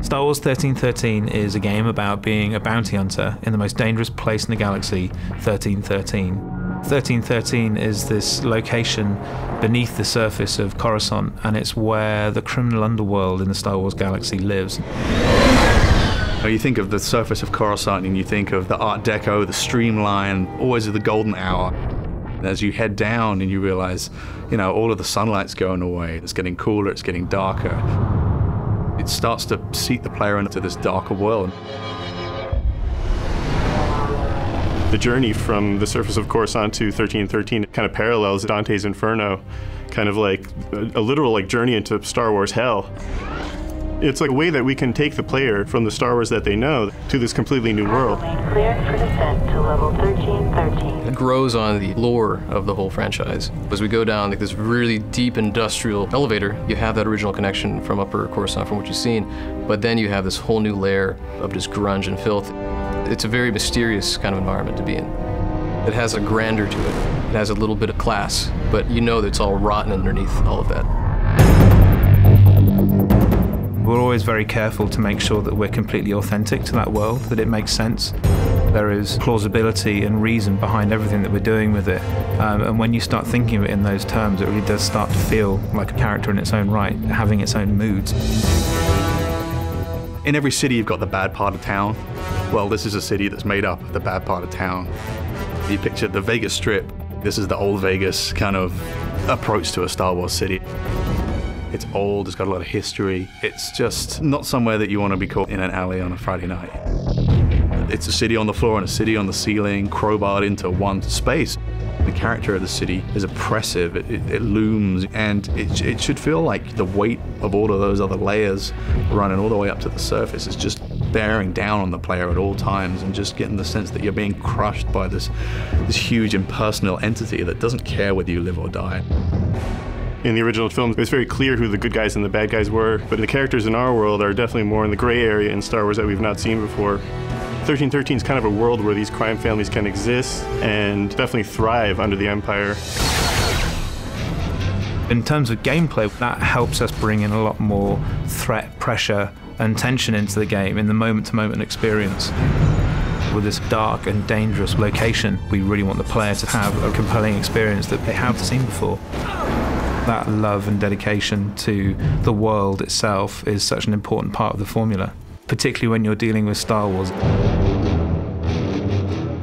Star Wars 1313 is a game about being a bounty hunter in the most dangerous place in the galaxy, 1313. 1313 is this location beneath the surface of Coruscant, and it's where the criminal underworld in the Star Wars galaxy lives. You think of the surface of Coruscant and you think of the Art Deco, the streamline, always the golden hour. As you head down and you realize, all of the sunlight's going away, it's getting cooler, it's getting darker. It starts to seat the player into this darker world. The journey from the surface of Coruscant to 1313 kind of parallels Dante's Inferno, kind of like a literal journey into Star Wars hell. It's like a way that we can take the player from the Star Wars that they know to this completely new world. Cleared for descent to level 1313. It grows on the lore of the whole franchise. As we go down this really deep industrial elevator, you have that original connection from Upper Coruscant from what you've seen, but then you have this whole new layer of just grunge and filth. It's a very mysterious kind of environment to be in. It has a grandeur to it. It has a little bit of class, but you know that it's all rotten underneath all of that. We're always very careful to make sure that we're completely authentic to that world, that it makes sense. There is plausibility and reason behind everything that we're doing with it. And when you start thinking of it in those terms, it really does start to feel like a character in its own right, having its own moods. In every city, you've got the bad part of town. Well, this is a city that's made up of the bad part of town. You picture the Vegas Strip. This is the old Vegas kind of approach to a Star Wars city. It's old, it's got a lot of history. It's just not somewhere that you want to be caught in an alley on a Friday night. It's a city on the floor and a city on the ceiling, crowbarred into one space. The character of the city is oppressive, it looms, and it should feel like the weight of all of those other layers running all the way up to the surface is just bearing down on the player at all times, and just getting the sense that you're being crushed by this huge impersonal entity that doesn't care whether you live or die. In the original film, it was very clear who the good guys and the bad guys were, but the characters in our world are definitely more in the gray area in Star Wars that we've not seen before. 1313 is kind of a world where these crime families can exist and definitely thrive under the Empire. In terms of gameplay, that helps us bring in a lot more threat, pressure, and tension into the game in the moment-to-moment experience. With this dark and dangerous location, we really want the player to have a compelling experience that they haven't seen before. That love and dedication to the world itself is such an important part of the formula, particularly when you're dealing with Star Wars.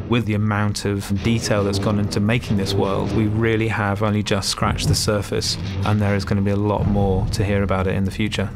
With the amount of detail that's gone into making this world, we really have only just scratched the surface, and there is going to be a lot more to hear about it in the future.